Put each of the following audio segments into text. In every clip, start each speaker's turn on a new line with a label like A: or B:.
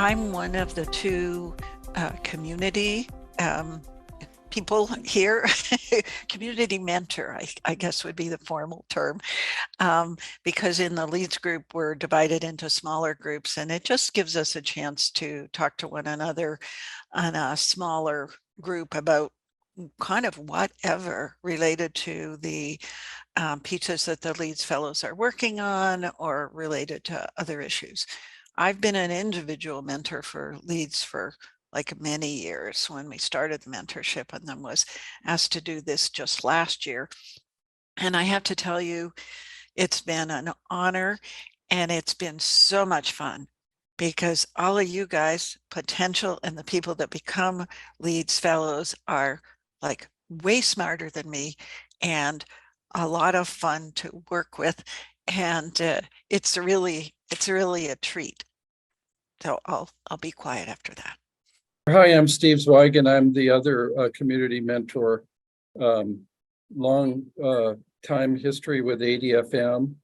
A: I'm one of the two community people here. Community mentor, I guess would be the formal term, because in the Leads group, we're divided into smaller groups, and it just gives us a chance to talk to one another on a smaller group about kind of whatever related to the pieces that the Leads Fellows are working on or related to other issues. I've been an individual mentor for Leads for like many years when we started the mentorship, and then was asked to do this just last year. And I have to tell you, it's been an honor and it's been so much fun, because all of you guys, potential, and the people that become Leads Fellows are like way smarter than me and a lot of fun to work with. And it's really a treat. So I'll be quiet after that.
B: Hi, I'm Steve Zweig, and I'm the other community mentor. Long time history with ADFM,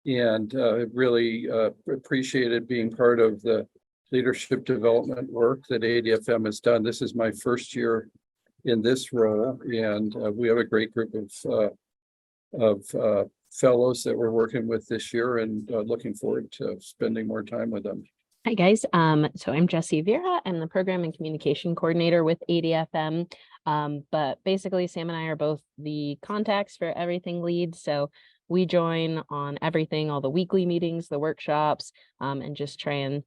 B: and really appreciated being part of the leadership development work that ADFM has done. This is my first year in this role, and we have a great group of fellows that we're working with this year, and looking forward to spending more time with them.
C: Hi guys, so I'm Jessie Vera. I'm the program and communication coordinator with ADFM. But basically Sam and I are both the contacts for everything Leads. So we join on everything, all the weekly meetings, the workshops, and just try and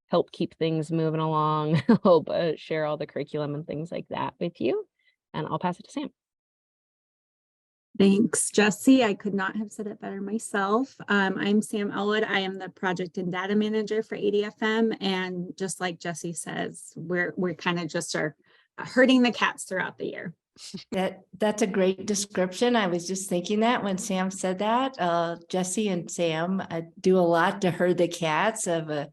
C: help keep things moving along, help share all the curriculum and things like that with you. And I'll pass it to Sam.
D: Thanks, Jessie. I could not have said it better myself. I'm Sam Elwood. I am the project and data manager for ADFM. And just like Jessie says, we're kind of just are herding the cats throughout the year.
E: That's a great description. I was just thinking that when Sam said that. Jessie and Sam do a lot to herd the cats of a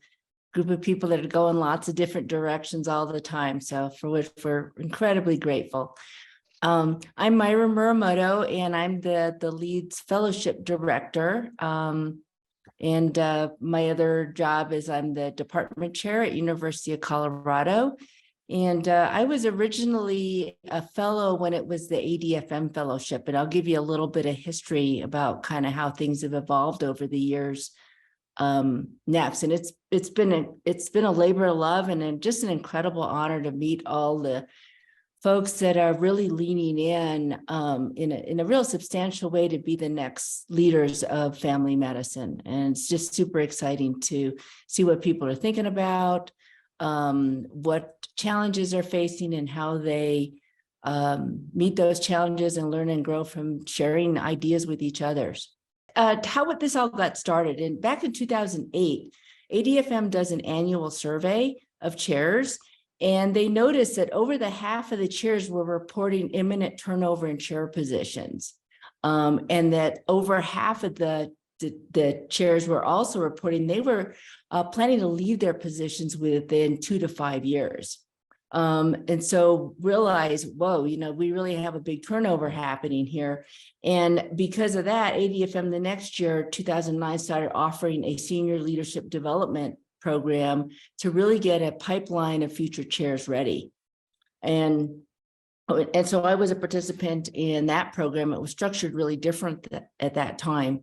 E: group of people that are going lots of different directions all the time. So for which we're incredibly grateful. I'm Myra Muramoto, and I'm the Leads Fellowship Director. And my other job is I'm the department chair at University of Colorado. And I was originally a fellow when it was the ADFM Fellowship, and I'll give you a little bit of history about kind of how things have evolved over the years. Next, and it's been a labor of love and just an incredible honor to meet all the folks that are really leaning in a real substantial way to be the next leaders of family medicine. And it's just super exciting to see what people are thinking about, what challenges they're facing, and how they meet those challenges and learn and grow from sharing ideas with each other. How this all got started, and back in 2008, ADFM does an annual survey of chairs. And they noticed that over the half of the chairs were reporting imminent turnover in chair positions. And that over half of the chairs were also reporting they were planning to leave their positions within 2 to 5 years. And so realize, whoa, we really have a big turnover happening here. And because of that, ADFM the next year, 2009, started offering a senior leadership development program to really get a pipeline of future chairs ready. And so I was a participant in that program. It was structured really different at that time.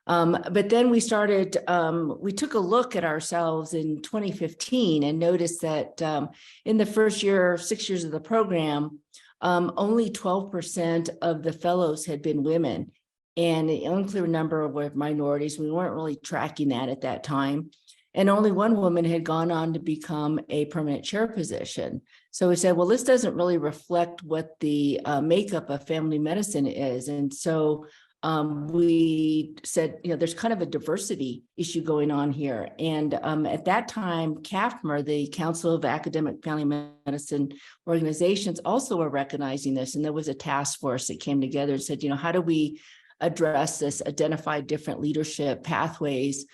E: But then we took a look at ourselves in 2015 and noticed that in the first year, 6 years of the program, only 12% of the fellows had been women, and an unclear number were minorities. We weren't really tracking that at that time. And only one woman had gone on to become a permanent chair position. So we said, well, this doesn't really reflect what the makeup of family medicine is. And so we said, there's kind of a diversity issue going on here. And at that time, CAFMER, the Council of Academic Family Medicine Organizations, also were recognizing this. And there was a task force that came together and said, how do we address this, identify different leadership pathways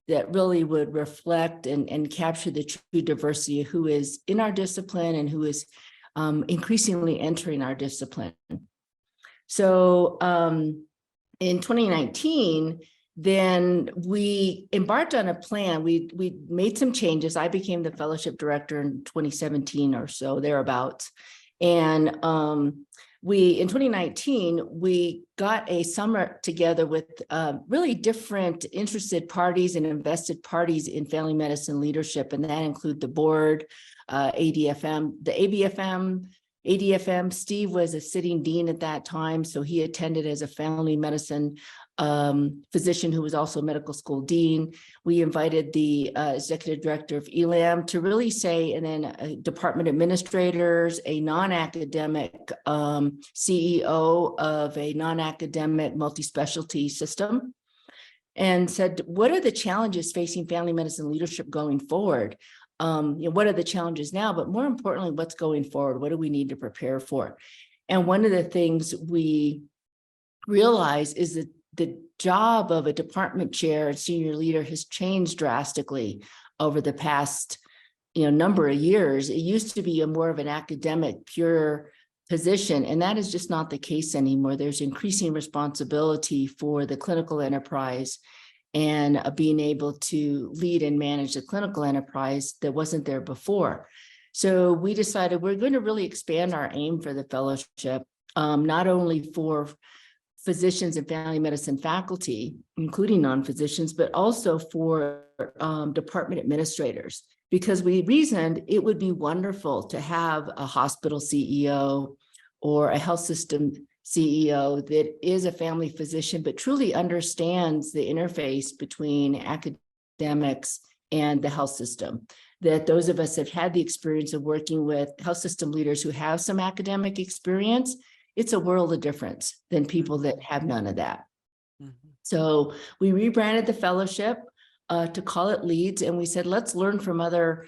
E: that really would reflect and capture the true diversity of who is in our discipline and who is increasingly entering our discipline. So in 2019, then we embarked on a plan. We made some changes. I became the fellowship director in 2017 or so, thereabouts. And in 2019, we got a summer together with really different interested parties and invested parties in family medicine leadership. And that include the board, ADFM, the ADFM. Steve was a sitting dean at that time, so he attended as a family medicine physician who was also a medical school dean. We invited the executive director of ELAM to really say, and then department administrators, a non-academic CEO of a non-academic multi-specialty system, and said, what are the challenges facing family medicine leadership going forward? What are the challenges now, but more importantly, what's going forward? What do we need to prepare for? And one of the things we realize is that the job of a department chair and senior leader has changed drastically over the past number of years. It used to be a more of an academic, pure position, and that is just not the case anymore. There's increasing responsibility for the clinical enterprise and being able to lead and manage the clinical enterprise that wasn't there before. So we decided we're going to really expand our aim for the fellowship, not only for physicians and family medicine faculty, including non-physicians, but also for department administrators, because we reasoned it would be wonderful to have a hospital CEO or a health system CEO that is a family physician, but truly understands the interface between academics and the health system. That those of us have had the experience of working with health system leaders who have some academic experience, it's a world of difference than people that have none of that. So we rebranded the fellowship to call it LEADS, and we said, let's learn from other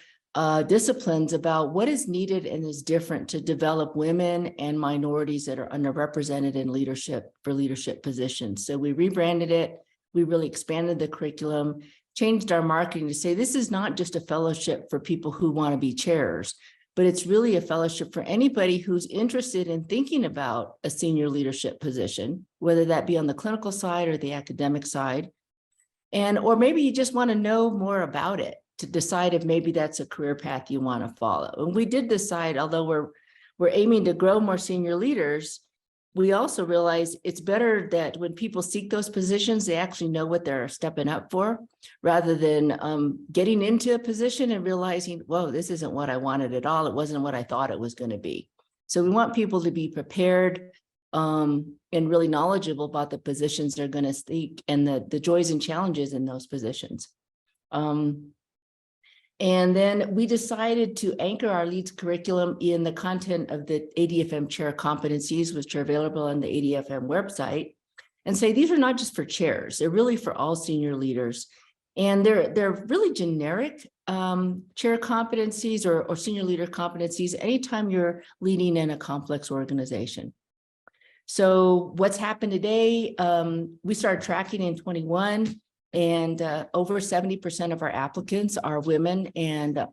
E: disciplines about what is needed and is different to develop women and minorities that are underrepresented in leadership for leadership positions. So we rebranded it. We really expanded the curriculum, changed our marketing to say this is not just a fellowship for people who want to be chairs, but it's really a fellowship for anybody who's interested in thinking about a senior leadership position, whether that be on the clinical side or the academic side. Or maybe you just want to know more about it to decide if maybe that's a career path you want to follow. And we did decide, although we're aiming to grow more senior leaders, we also realize it's better that when people seek those positions, they actually know what they're stepping up for, rather than getting into a position and realizing, whoa, this isn't what I wanted at all. It wasn't what I thought it was going to be. So we want people to be prepared and really knowledgeable about the positions they're going to seek and the joys and challenges in those positions. And then we decided to anchor our LEADS curriculum in the content of the ADFM chair competencies, which are available on the ADFM website, and say these are not just for chairs, they're really for all senior leaders. And they're really generic chair competencies or senior leader competencies anytime you're leading in a complex organization. So what's happened today, we started tracking in 21. And over 70% of our applicants are women and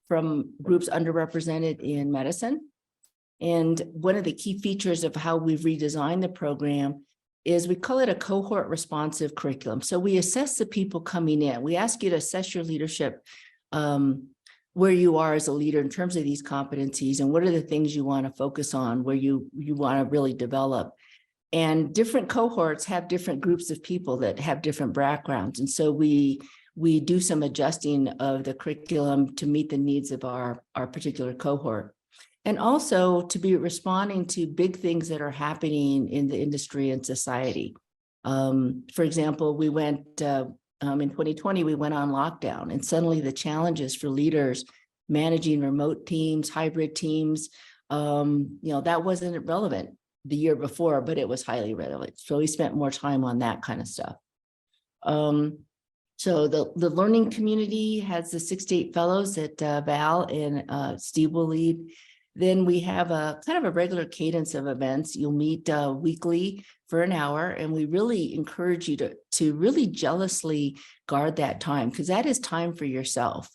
E: from groups underrepresented in medicine. And one of the key features of how we've redesigned the program is we call it a cohort responsive curriculum. So we assess the people coming in. We ask you to assess your leadership, where you are as a leader in terms of these competencies and what are the things you want to focus on, where you want to really develop. And different cohorts have different groups of people that have different backgrounds. And so we do some adjusting of the curriculum to meet the needs of our particular cohort. And also to be responding to big things that are happening in the industry and society. For example, we went in 2020, we went on lockdown, and suddenly the challenges for leaders managing remote teams, hybrid teams, that wasn't relevant the year before, but it was highly relevant. So we spent more time on that kind of stuff. So the learning community has the 68 fellows that Val and Steve will lead. Then we have a kind of a regular cadence of events. You'll meet weekly for an hour, and we really encourage you to really jealously guard that time, because that is time for yourself.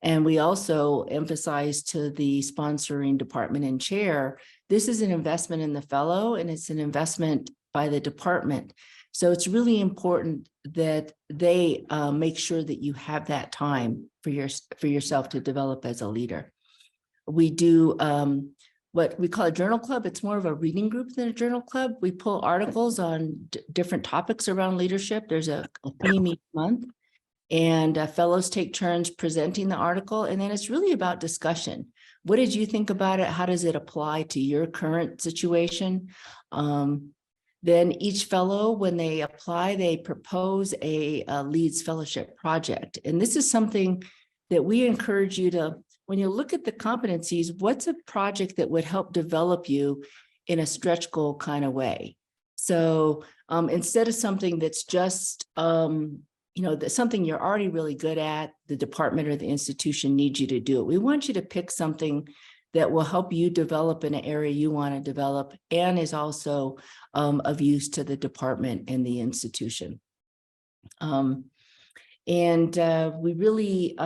E: And we also emphasize to the sponsoring department and chair, this is an investment in the fellow, and it's an investment by the department So it's really important that they make sure that you have that time for yourself to develop as a leader. We do what we call a journal club. It's more of a reading group than a journal club. We pull articles on different topics around leadership. There's a theme each month, and fellows take turns presenting the article. And then it's really about discussion. What did you think about it? How does it apply to your current situation? Then each fellow, when they apply, they propose a Leads Fellowship project. And this is something that we encourage you to, when you look at the competencies, what's a project that would help develop you in a stretch goal kind of way? So instead of something that's just, that's something you're already really good at, the department or the institution needs you to do it. We want you to pick something that will help you develop in an area you want to develop and is also of use to the department and the institution. We really,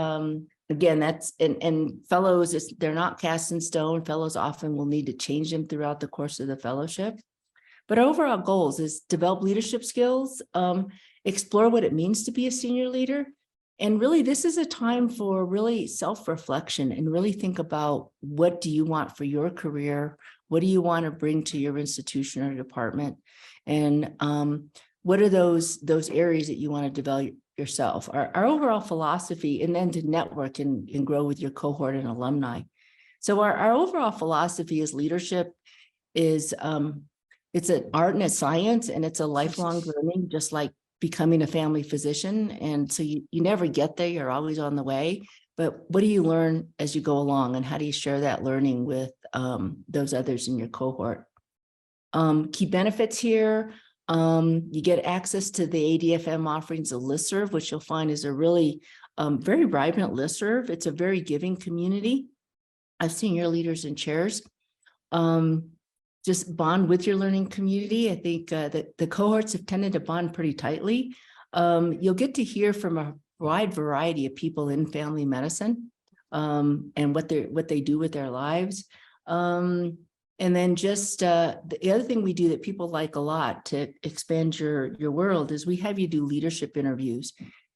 E: again, that's, and fellows, they're not cast in stone. Fellows often will need to change them throughout the course of the fellowship. But our overall goals is develop leadership skills, explore what it means to be a senior leader. And really, this is a time for really self-reflection and really think about, what do you want for your career? What do you want to bring to your institution or department? And what are those areas that you want to develop yourself? Our overall philosophy, and then to network and grow with your cohort and alumni. So our overall philosophy is leadership is, it's an art and a science, and it's a lifelong learning, just like becoming a family physician. And so you never get there, you're always on the way. But what do you learn as you go along, and how do you share that learning with those others in your cohort? Key benefits here, you get access to the ADFM offerings, a listserv, which you'll find is a really very vibrant listserv. It's a very giving community. I've seen your leaders and chairs. Just bond with your learning community. I think that the cohorts have tended to bond pretty tightly. You'll get to hear from a wide variety of people in family medicine and what they do with their lives. And then just the other thing we do that people like a lot to expand your world is we have you do leadership interviews,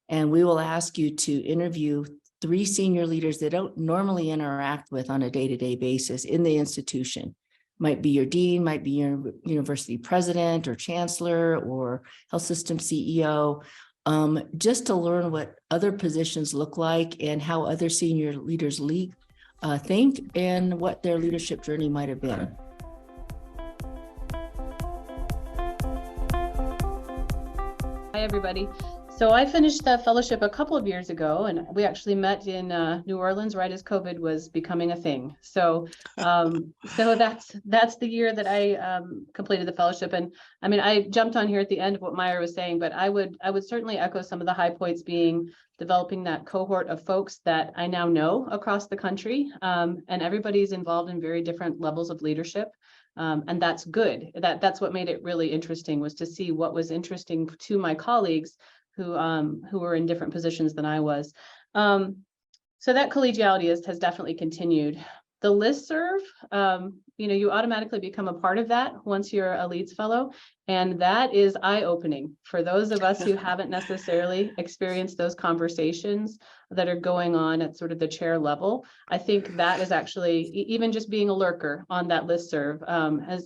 E: and we will ask you to interview 3 senior leaders that don't normally interact with on a day-to-day basis in the institution. Might be your dean, might be your university president or chancellor or health system CEO, just to learn what other positions look like and how other senior leaders think and what their leadership journey might have been.
F: Hi, everybody. So I finished that fellowship a couple of years ago, and we actually met in New Orleans right as COVID was becoming a thing. So that's the year that I completed the fellowship. And I mean, I jumped on here at the end of what Meyer was saying, but I would certainly echo some of the high points, being developing that cohort of folks that I now know across the country, and everybody's involved in very different levels of leadership. And that's good. That's what made it really interesting, was to see what was interesting to my colleagues who were in different positions than I was. So that collegiality has definitely continued. The listserv, you automatically become a part of that once you're a Leads Fellow, and that is eye-opening for those of us who haven't necessarily experienced those conversations that are going on at sort of the chair level. I think that is actually, even just being a lurker on that listserv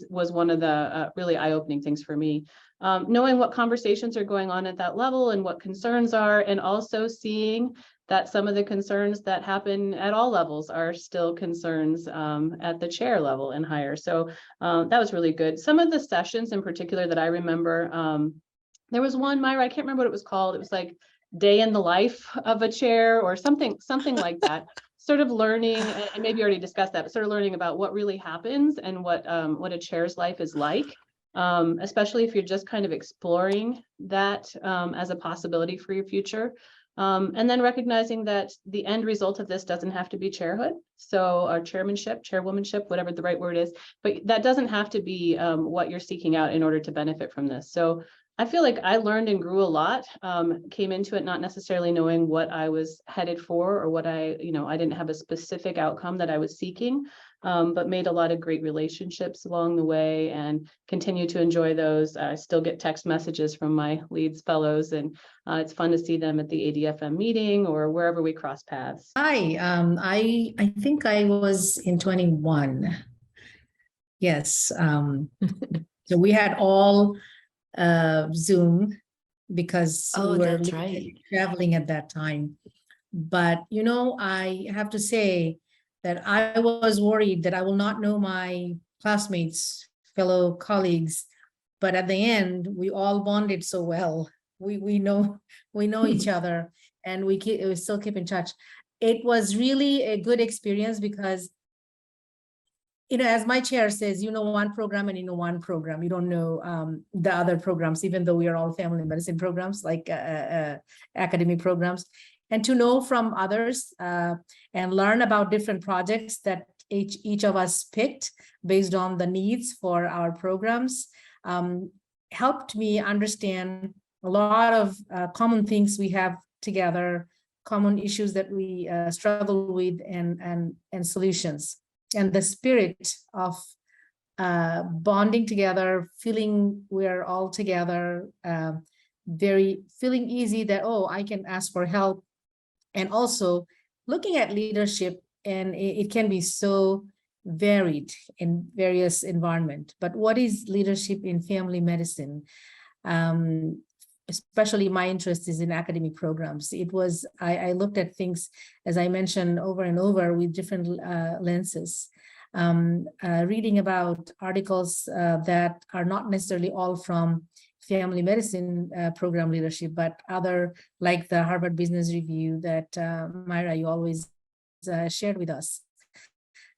F: was one of the really eye-opening things for me. Knowing what conversations are going on at that level and what concerns are, and also seeing that some of the concerns that happen at all levels are still concerns at the chair level and higher. So that was really good. Some of the sessions in particular that I remember, there was one, Myra, I can't remember what it was called. It was like Day in the Life of a Chair or something like that. Sort of learning, and maybe you already discussed that, but sort of learning about what really happens and what a chair's life is like. Especially if you're just kind of exploring that as a possibility for your future. And then recognizing that the end result of this doesn't have to be chairhood. So our chairmanship, chairwomanship, whatever the right word is, but that doesn't have to be what you're seeking out in order to benefit from this. So I feel like I learned and grew a lot, came into it not necessarily knowing what I was headed for, or what I didn't have a specific outcome that I was seeking. but made a lot of great relationships along the way and continue to enjoy those. I still get text messages from my Leads fellows, and it's fun to see them at the ADFM meeting or wherever we cross paths.
G: Hi, I think I was in 21. Yes, so we had all Zoom because we
E: Oh,
G: were
E: that's
G: literally
E: right.
G: traveling at that time. But you know, I have to say that I was worried that I will not know my classmates, fellow colleagues, but at the end, we all bonded so well. We know each other, and we still keep in touch. It was really a good experience because, you know, as my chair says, you know one program and you know one program. You don't know the other programs, even though we are all family medicine programs, like academic programs. And to know from others and learn about different projects that each of us picked based on the needs for our programs helped me understand a lot of common things we have together, common issues that we struggle with, and solutions. And the spirit of bonding together, feeling we're all together, feeling easy that, oh, I can ask for help. And also looking at leadership, and it can be so varied in various environments. But what is leadership in family medicine? Especially my interest is in academic programs. I looked at things, as I mentioned, over and over with different lenses. Reading about articles that are not necessarily all from family medicine program leadership, but other, like the Harvard Business Review that Myra, you always shared with us.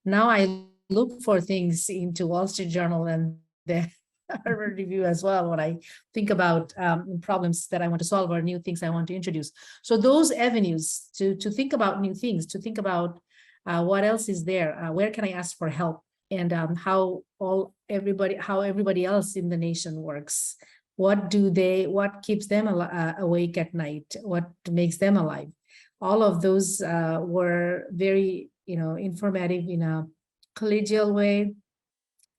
G: Now I look for things into Wall Street Journal and the Harvard Review as well when I think about problems that I want to solve or new things I want to introduce. So those avenues to think about new things, to think about what else is there, where can I ask for help, and how everybody else in the nation works. What keeps them awake at night? What makes them alive? All of those were very, informative in a collegial way.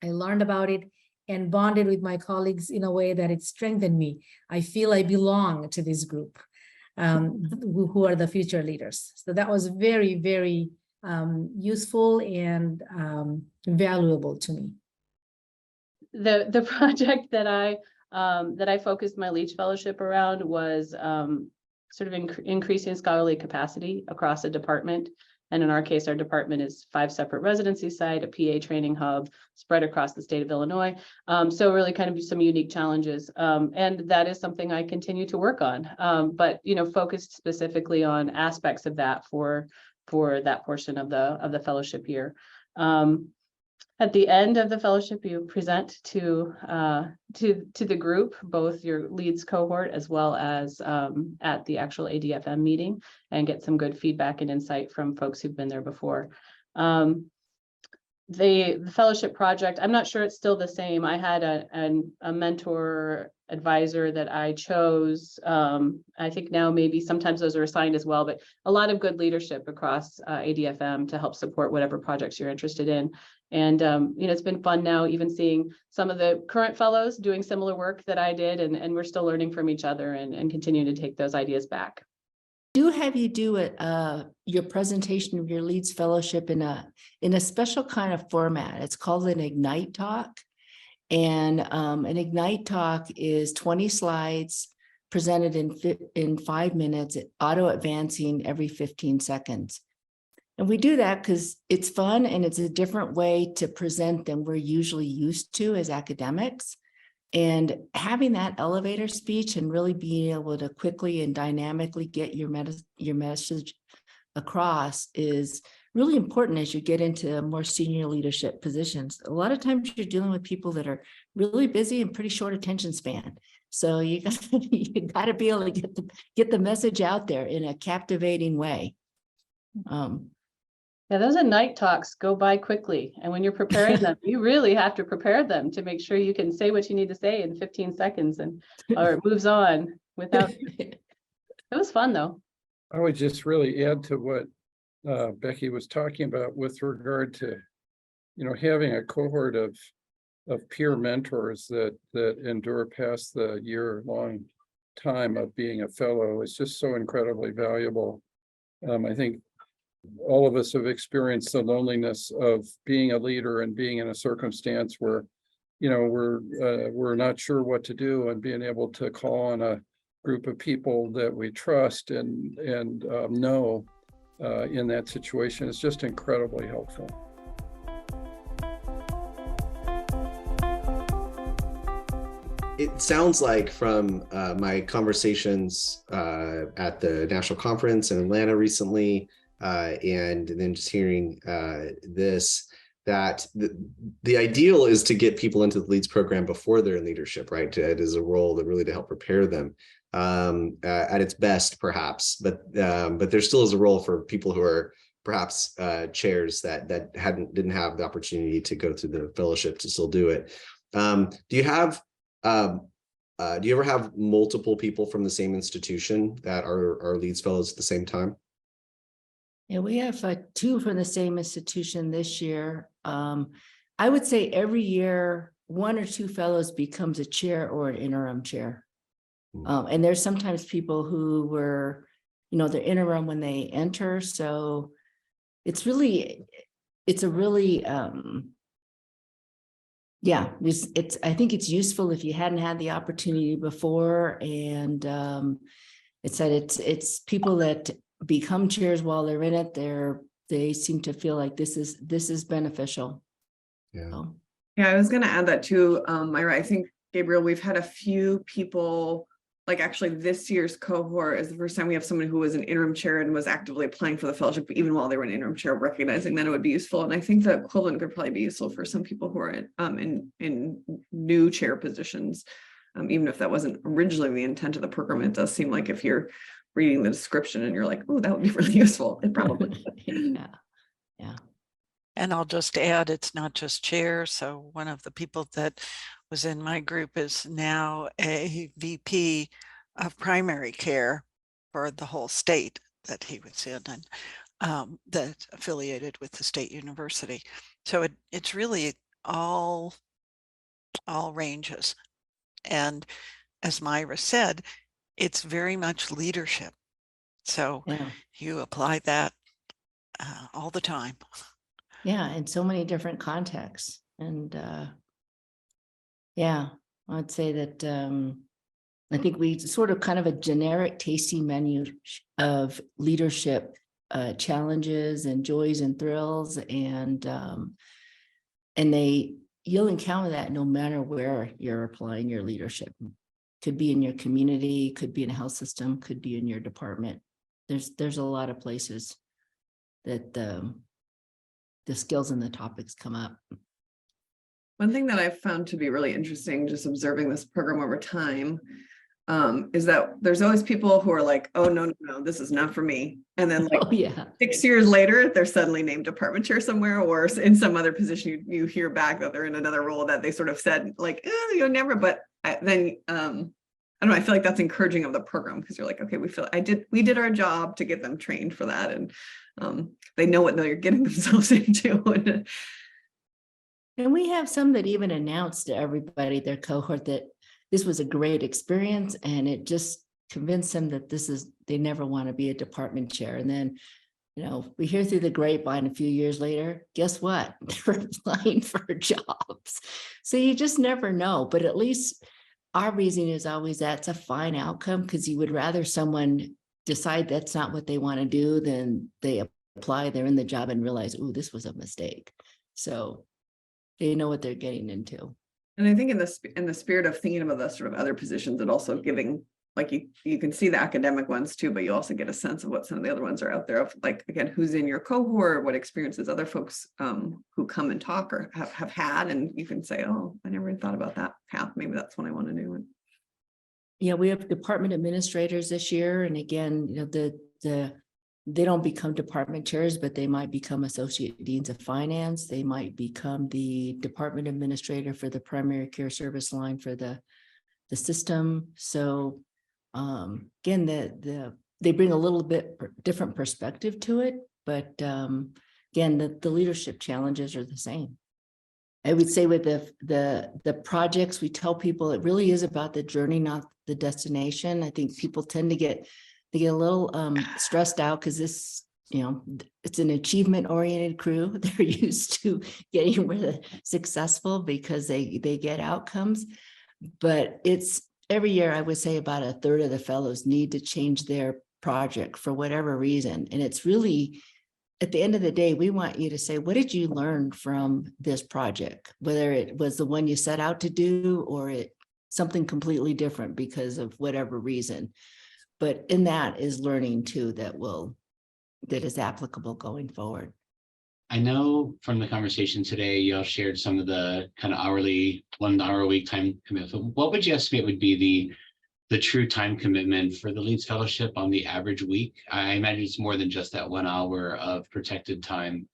G: I learned about it and bonded with my colleagues in a way that it strengthened me. I feel I belong to this group, who are the future leaders. So that was very, very useful and valuable to me.
F: The project that I focused my Leach Fellowship around was sort of increasing scholarly capacity across a department. And in our case, our department is 5 separate residency sites, a PA training hub spread across the state of Illinois. So really kind of some unique challenges. And that is something I continue to work on, but, focused specifically on aspects of that for that portion of the fellowship year. At the end of the fellowship, you present to the group, both your Leads cohort as well as at the actual ADFM meeting, and get some good feedback and insight from folks who've been there before. The fellowship project, I'm not sure it's still the same. I had a mentor advisor that I chose. I think now maybe sometimes those are assigned as well, but a lot of good leadership across ADFM to help support whatever projects you're interested in. And, it's been fun now even seeing some of the current fellows doing similar work that I did, and we're still learning from each other and continuing to take those ideas back.
E: Do have you do it your presentation of your Leads Fellowship in a special kind of format. It's called an Ignite Talk. And an Ignite Talk is 20 slides presented in 5 minutes, auto advancing every 15 seconds. And we do that because it's fun and it's a different way to present than we're usually used to as academics. And having that elevator speech and really being able to quickly and dynamically get your message across is really important as you get into more senior leadership positions. A lot of times you're dealing with people that are really busy and pretty short attention span. So you got to be able to get the message out there in a captivating way.
F: Yeah, those Ignite Talks go by quickly. And when you're preparing them, you really have to prepare them to make sure you can say what you need to say in 15 seconds or it moves on without. It was fun though.
B: I would just really add to what Becky was talking about with regard to having a cohort of peer mentors that endure past the year-long time of being a fellow is just so incredibly valuable. I think all of us have experienced the loneliness of being a leader and being in a circumstance where, we're not sure what to do, and being able to call on a group of people that we trust and know in that situation is just incredibly helpful.
H: It sounds like from my conversations at the national conference in Atlanta recently, and then just hearing this, that the ideal is to get people into the LEADS program before they're in leadership, right? It is a role that really to help prepare them at its best, perhaps. But there still is a role for people who are perhaps chairs that didn't have the opportunity to go through the fellowship to still do it. Do you ever have multiple people from the same institution that are LEADS fellows at the same time?
E: Yeah, we have 2 from the same institution this year. I would say every year, 1 or 2 fellows becomes a chair or an interim chair. And there's sometimes people who were, they're interim when they enter. So it's a really, I think it's useful if you hadn't had the opportunity before. And it's people that become chairs while they're in it. They seem to feel like this is beneficial.
H: Yeah.
E: So.
I: Yeah, I was going to add that too, Myra. I think, Gabriel, we've had a few people, like actually this year's cohort is the first time we have someone who was an interim chair and was actively applying for the fellowship, even while they were an interim chair, recognizing that it would be useful. And I think the equivalent could probably be useful for some people who are in new chair positions, even if that wasn't originally the intent of the program. It does seem like if you're reading the description and you're like, oh, that would be really useful, it probably
E: Yeah.
A: And I'll just add, it's not just chair. So one of the people that was in my group is now a VP of primary care for the whole state that he was in, and that's affiliated with the state university. So it's really all ranges. And as Myra said, it's very much leadership. So
E: Yeah.
A: you apply that all the time.
E: Yeah, in so many different contexts. And yeah, I'd say that I think we sort of kind of a generic tasting menu of leadership challenges and joys and thrills, and you'll encounter that no matter where you're applying your leadership. Could be in your community, could be in a health system, could be in your department. There's a lot of places that the skills and the topics come up.
I: One thing that I've found to be really interesting, just observing this program over time, is that there's always people who are like, oh, no, this is not for me. And then like 6 years later, they're suddenly named department chair somewhere, or in some other position, you hear back that they're in another role that they sort of said like, never, but then, I don't know, I feel like that's encouraging of the program, because you're like, okay, we did our job to get them trained for that. And they know what they're getting themselves into.
E: And we have some that even announced to everybody, their cohort, that this was a great experience, and it just convinced them that they never want to be a department chair. And then, we hear through the grapevine a few years later, guess what? They're applying for jobs. So you just never know. But at least our reasoning is always that's a fine outcome, because you would rather someone decide that's not what they want to do than they apply, they're in the job and realize, oh, this was a mistake. So they know what they're getting into.
I: And I think in the spirit of thinking about the sort of other positions, and also giving, like you can see the academic ones too, but you also get a sense of what some of the other ones are out there of, like, again, who's in your cohort, what experiences other folks who come and talk or have had, and you can say, oh, I never even thought about that path. Maybe that's what I want to do.
E: Yeah, we have department administrators this year. And again, they don't become department chairs, but they might become associate deans of finance. They might become the department administrator for the primary care service line for the system. So again, they bring a little bit different perspective to it, but again, the leadership challenges are the same. I would say with the projects, we tell people it really is about the journey, not the destination. I think people tend to get a little stressed out because this, it's an achievement oriented crew. They're used to getting really successful because they get outcomes. But it's every year, I would say about a third of the fellows need to change their project for whatever reason. And it's really, at the end of the day, we want you to say, what did you learn from this project? Whether it was the one you set out to do or something completely different because of whatever reason. But in that is learning too, that is applicable going forward.
J: I know from the conversation today, you all shared some of the kind of hourly 1 hour a week time commitment. What would you estimate would be the true time commitment for the Leeds Fellowship on the average week? I imagine it's more than just that 1 hour of protected time.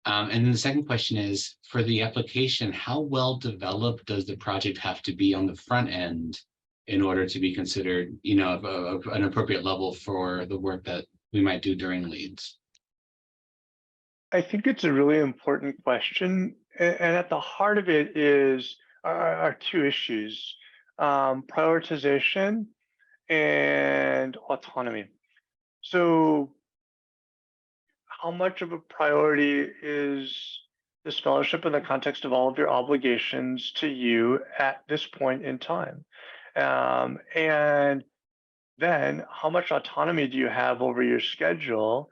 J: And then the second question is, for the application, how well developed does the project have to be on the front end in order to be considered, an appropriate level for the work that we might do during Leeds?
K: I think it's a really important question. And at the heart of it are two issues, prioritization and autonomy. So how much of a priority is this fellowship in the context of all of your obligations to you at this point in time? And then how much autonomy do you have over your schedule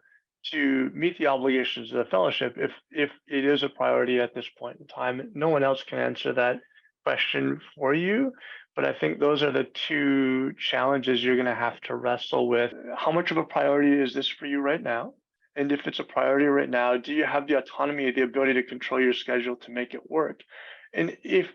K: to meet the obligations of the fellowship if it is a priority at this point in time? No one else can answer that question for you, but I think those are the two challenges you're going to have to wrestle with. How much of a priority is this for you right now? And if it's a priority right now, do you have the autonomy, the ability to control your schedule to make it work? And if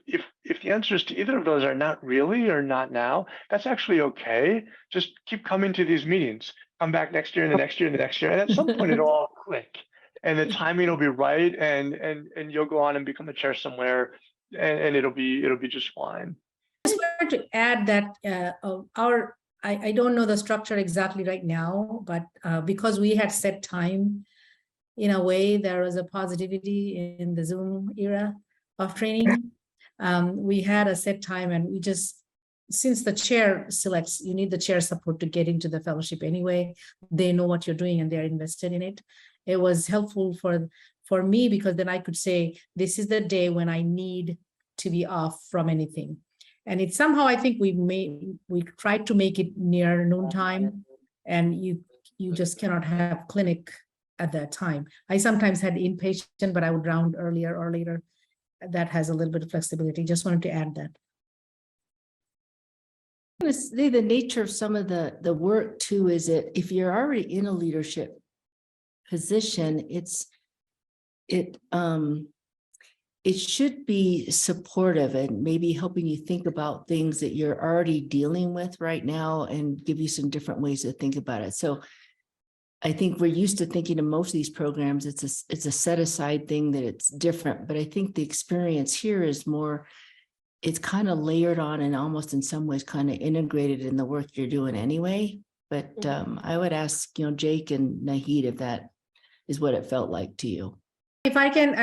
K: the answers to either of those are not really or not now, that's actually okay. Just keep coming to these meetings. Come back next year and the next year and the next year. And at some point it'll all click and the timing will be right and you'll go on and become the chair somewhere and it'll be just fine.
G: I just wanted to add that I don't know the structure exactly right now, but because we had set time, in a way, there was a positivity in the Zoom era of training. We had a set time and we just, since the chair selects, you need the chair support to get into the fellowship anyway. They know what you're doing and they're invested in it. It was helpful for me because then I could say, this is the day when I need to be off from anything. And it's somehow, I think we tried to make it near noontime and you just cannot have clinic at that time. I sometimes had inpatient, but I would round earlier or later. That has a little bit of flexibility. Just wanted to add that.
E: I'm going to say the nature of some of the work too is that if you're already in a leadership position, it should be supportive and maybe helping you think about things that you're already dealing with right now and give you some different ways to think about it. So I think we're used to thinking of most of these programs, it's a set aside thing that it's different, but I think the experience here is more, it's kind of layered on and almost in some ways kind of integrated in the work you're doing anyway. But I would ask, Jake and Nahid if that is what it felt like to you.
G: If I can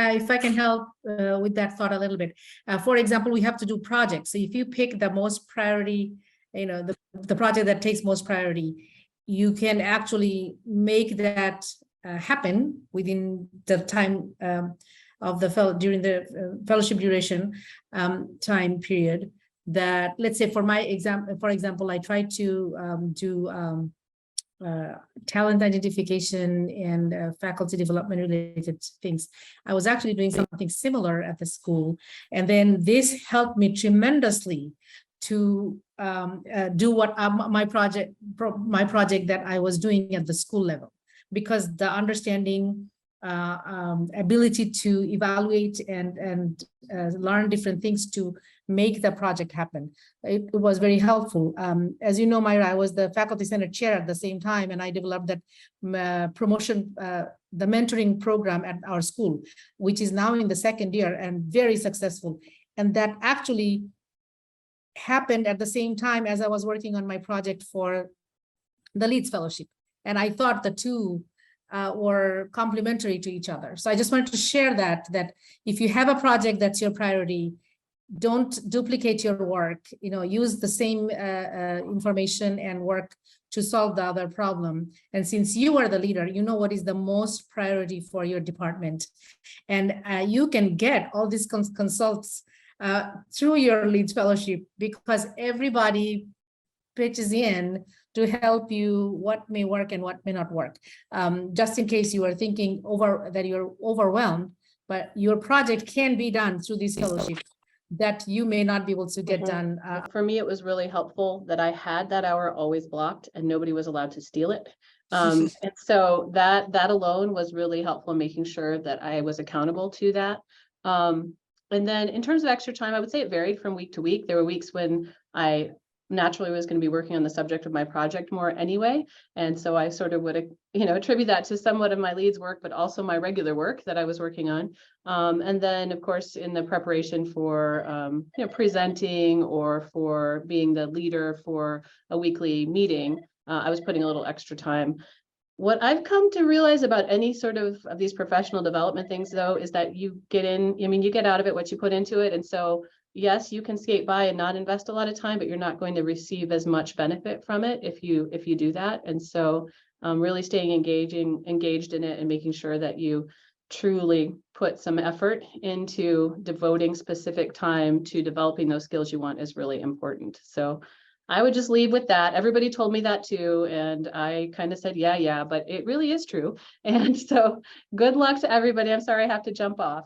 G: help with that thought a little bit. For example, we have to do projects. So if you pick the most priority, the project that takes most priority, you can actually make that happen within the time of the during the fellowship duration time period. That, let's say for example, I try to do talent identification and faculty development related things. I was actually doing something similar at the school, and then this helped me tremendously to do what my project that I was doing at the school level, because the understanding, ability to evaluate and learn different things to make the project happen. It was very helpful. As you know, Myra, I was the faculty senate chair at the same time, and I developed that promotion, the mentoring program at our school, which is now in the second year and very successful. And that actually happened at the same time as I was working on my project for the Leeds Fellowship. And I thought the two or complementary to each other. So I just wanted to share that if you have a project that's your priority, don't duplicate your work, use the same information and work to solve the other problem. And since you are the leader, you know what is the most priority for your department. And you can get all these consults through your Leads Fellowship, because everybody pitches in to help you what may work and what may not work. Just in case you are thinking that you're overwhelmed, but your project can be done through this fellowship that you may not be able to get done.
F: For me, it was really helpful that I had that hour always blocked and nobody was allowed to steal it. And so that alone was really helpful in making sure that I was accountable to that. And then in terms of extra time, I would say it varied from week to week. There were weeks when I naturally was going to be working on the subject of my project more anyway. And so I sort of would, attribute that to somewhat of my leads work, but also my regular work that I was working on. And then of course, in the preparation for, presenting or for being the leader for a weekly meeting, I was putting a little extra time. What I've come to realize about any sort of these professional development things though, is that you get out of it what you put into it. And so yes, you can skate by and not invest a lot of time, but you're not going to receive as much benefit from it if you do that. And so really staying engaged in it and making sure that you truly put some effort into devoting specific time to developing those skills you want is really important. So I would just leave with that. Everybody told me that too. And I kind of said, yeah, but it really is true. And so good luck to everybody. I'm sorry I have to jump off.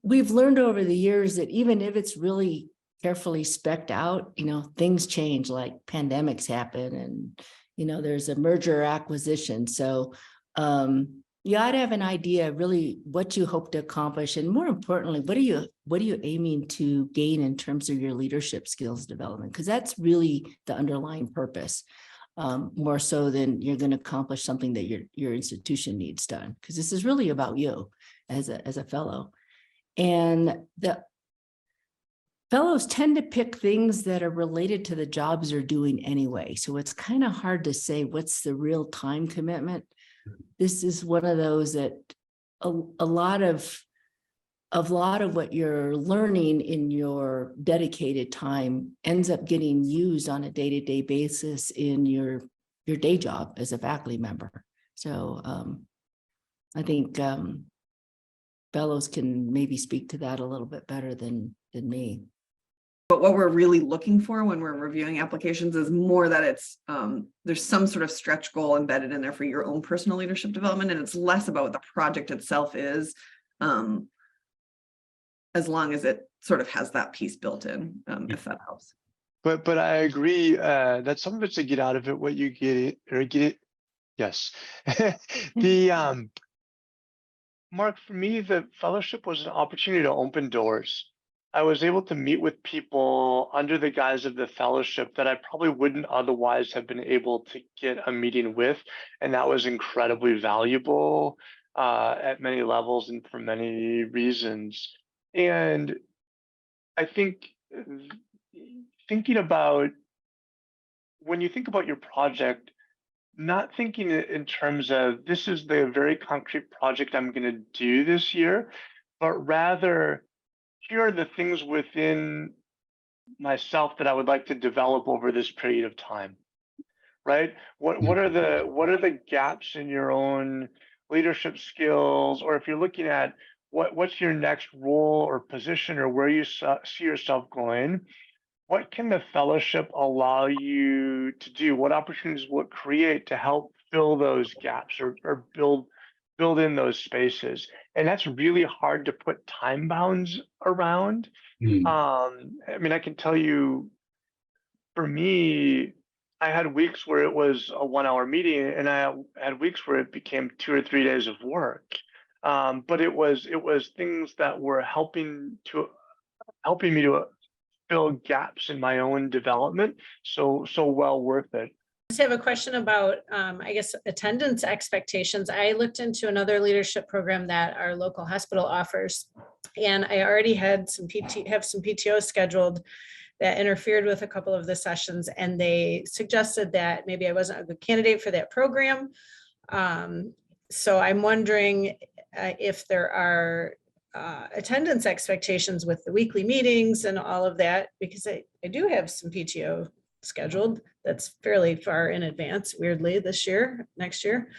E: We've learned over the years that even if it's really carefully spec'd out, things change, like pandemics happen and, there's a merger or acquisition. So you ought to have an idea really what you hope to accomplish. And more importantly, what are you aiming to gain in terms of your leadership skills development? Because that's really the underlying purpose, more so than you're going to accomplish something that your institution needs done. Because this is really about you as a fellow. And the fellows tend to pick things that are related to the jobs they're doing anyway. So it's kind of hard to say what's the real time commitment. This is one of those that a lot of what you're learning in your dedicated time ends up getting used on a day-to-day basis in your day job as a faculty member. So I think fellows can maybe speak to that a little bit better than me.
I: But what we're really looking for when we're reviewing applications is more that it's there's some sort of stretch goal embedded in there for your own personal leadership development, and it's less about what the project itself is, as long as it sort of has that piece built in, if that helps.
K: But I agree that some of it's to get out of it what you get it. Yes. Mark, for me, the fellowship was an opportunity to open doors. I was able to meet with people under the guise of the fellowship that I probably wouldn't otherwise have been able to get a meeting with. And that was incredibly valuable at many levels and for many reasons. And I think thinking about, when you think about your project, not thinking in terms of this is the very concrete project I'm going to do this year, but rather here are the things within myself that I would like to develop over this period of time, right? What are the gaps in your own leadership skills, or if you're looking at what's your next role or position or where you see yourself going? What can the fellowship allow you to do? What opportunities will it create to help fill those gaps or build in those spaces? And that's really hard to put time bounds around. I mean, I can tell you, for me, I had weeks where it was a 1 hour meeting, and I had weeks where it became 2 or 3 days of work. But it was things that were helping me to fill gaps in my own development. So well worth it.
L: I have a question about, I guess, attendance expectations. I looked into another leadership program that our local hospital offers, and I already had some PTO scheduled that interfered with a couple of the sessions, and they suggested that maybe I wasn't a good candidate for that program. So I'm wondering if there are attendance expectations with the weekly meetings and all of that, because I do have some PTO scheduled that's fairly far in advance, weirdly, next year.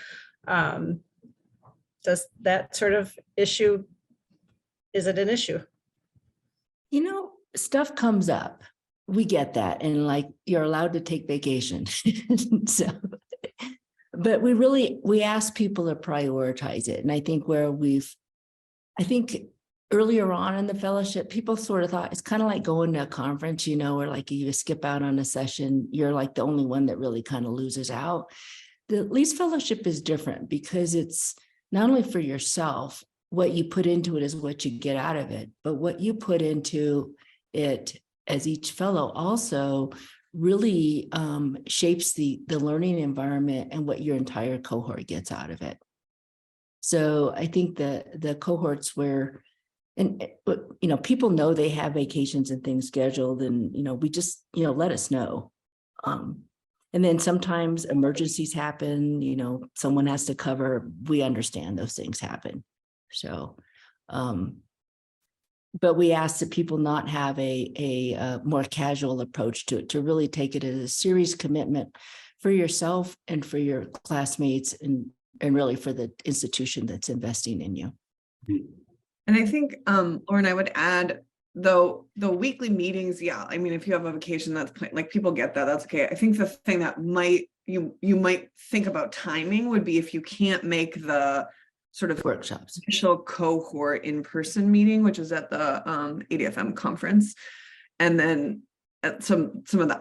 L: Does that sort of issue, is it an issue?
E: You know, stuff comes up. We get that. And like, you're allowed to take vacation. So, but we ask people to prioritize it. And I think earlier on in the fellowship, people sort of thought it's kind of like going to a conference, you know, where like you skip out on a session, you're like the only one that really kind of loses out. The Leeds Fellowship is different because it's not only for yourself, what you put into it is what you get out of it, but what you put into it as each fellow also really shapes the learning environment and what your entire cohort gets out of it. So I think the cohorts where, and you know, people know they have vacations and things scheduled, and you know, we just, you know, let us know. And then sometimes emergencies happen, you know, someone has to cover, we understand those things happen. So, but we ask that people not have a more casual approach to it, to really take it as a serious commitment for yourself and for your classmates and really for the institution that's investing in you.
I: And I think, Lauren, I would add, though, the weekly meetings, yeah, I mean, if you have a vacation, that's like, people get that, that's okay. I think the thing that you might think about timing would be if you can't make the sort of
E: workshops,
I: initial cohort in-person meeting, which is at the ADFM conference, and then at some of the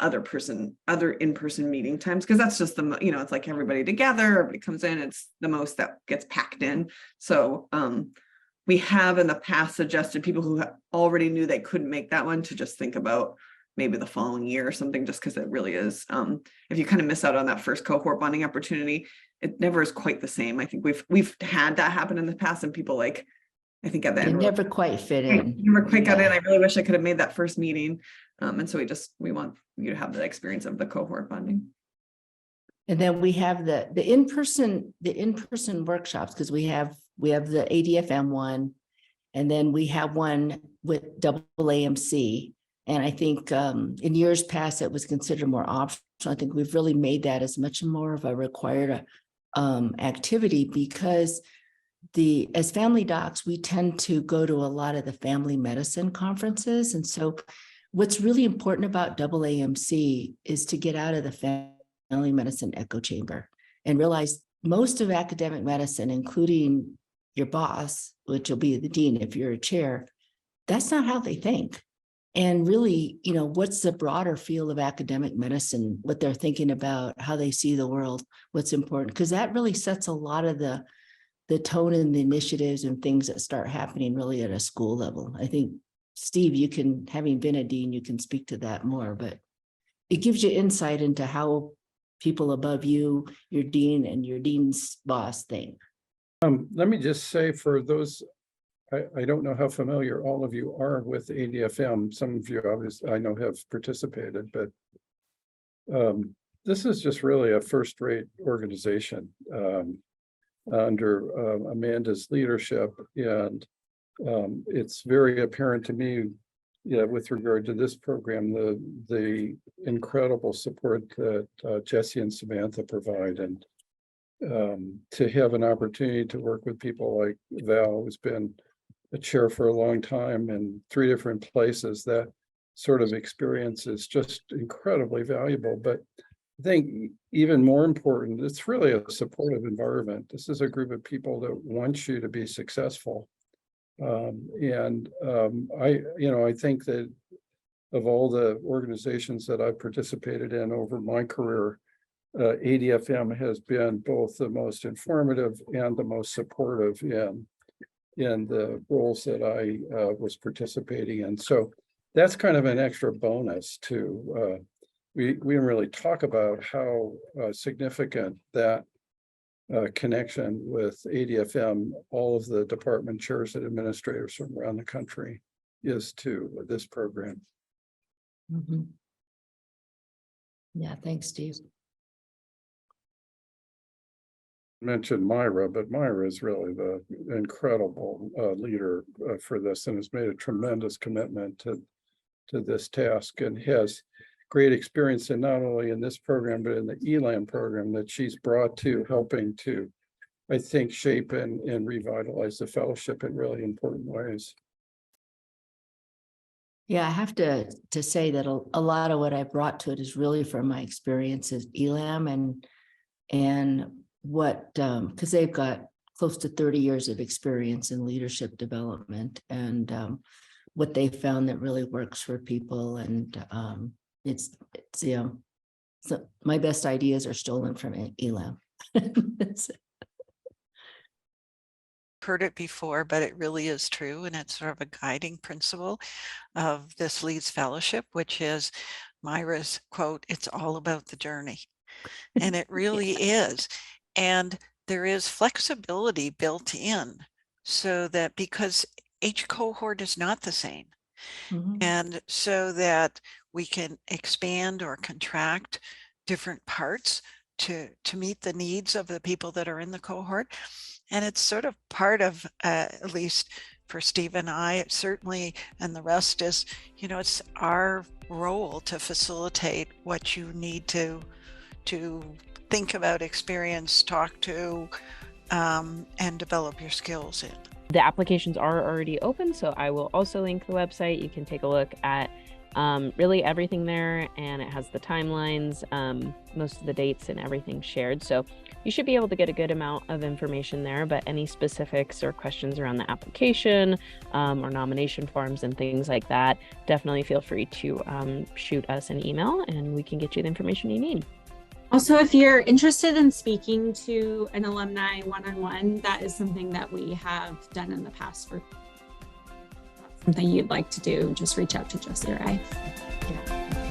I: other in-person meeting times, because that's just the, you know, it's like everybody together, everybody comes in, it's the most that gets packed in. So we have in the past suggested people who already knew they couldn't make that one to just think about maybe the following year or something, just because it really is, if you kind of miss out on that first cohort bonding opportunity, it never is quite the same. I think we've had that happen in the past, and people like, I think at the end,
E: never quite fit in.
I: Never quite got in. I really wish I could have made that first meeting. And so we want you to have the experience of the cohort bonding.
E: And then we have the in-person workshops, because we have the ADFM one, and then we have one with AAMC. And I think in years past, it was considered more optional. I think we've really made that as much more of a required activity, because as family docs, we tend to go to a lot of the family medicine conferences. And so what's really important about AAMC is to get out of the family medicine echo chamber and realize most of academic medicine, including your boss, which will be the dean if you're a chair, that's not how they think. And really, you know, what's the broader field of academic medicine, what they're thinking about, how they see the world, what's important, because that really sets a lot of the tone and the initiatives and things that start happening really at a school level. I think, Steve, you can, having been a dean, you can speak to that more, but it gives you insight into how people above you, your dean and your dean's boss think.
B: Let me just say, for those, I don't know how familiar all of you are with ADFM. Some of you obviously I know have participated, but this is just really a first-rate organization under Amanda's leadership, and it's very apparent to me, with regard to this program, the incredible support that Jesse and Samantha provide, and to have an opportunity to work with people like Val, who's been a chair for a long time in 3 different places, that sort of experience is just incredibly valuable. But I think even more important, it's really a supportive environment. This is a group of people that want you to be successful. I think that of all the organizations that I've participated in over my career, ADFM has been both the most informative and the most supportive in the roles that I was participating in. So that's kind of an extra bonus too. We didn't really talk about how significant that connection with ADFM, all of the department chairs and administrators from around the country, is to this program.
E: Mm-hmm. Yeah, thanks, Steve.
B: mentioned Myra, but Myra is really the incredible leader for this and has made a tremendous commitment to this task and has great experience in not only in this program, but in the ELAN program that she's brought to helping to, I think, shape and revitalize the fellowship in really important ways.
E: Yeah, I have to say that a lot of what I brought to it is really from my experience at ELAM and what, because they've got close to 30 years of experience in leadership development and what they found that really works for people. And it's so my best ideas are stolen from ELAM.
A: Heard it before, but it really is true. And it's sort of a guiding principle of this Leads Fellowship, which is Myra's quote, "It's all about the journey." And it really is. And there is flexibility built in so that because each cohort is not the same. And so that we can expand or contract different parts to meet the needs of the people that are in the cohort. And it's sort of part of, at least for Steve and I, certainly, and the rest is, you know, it's our role to facilitate what you need to think about, experience, talk to, and develop your skills in.
C: The applications are already open, so I will also link the website. You can take a look at really everything there, and it has the timelines, most of the dates and everything shared. So you should be able to get a good amount of information there, but any specifics or questions around the application or nomination forms and things like that, definitely feel free to shoot us an email and we can get you the information you need.
D: Also, if you're interested in speaking to an alumni one-on-one, that is something that we have done in the past. For something you'd like to do, just reach out to Jesse or I.
E: Yeah.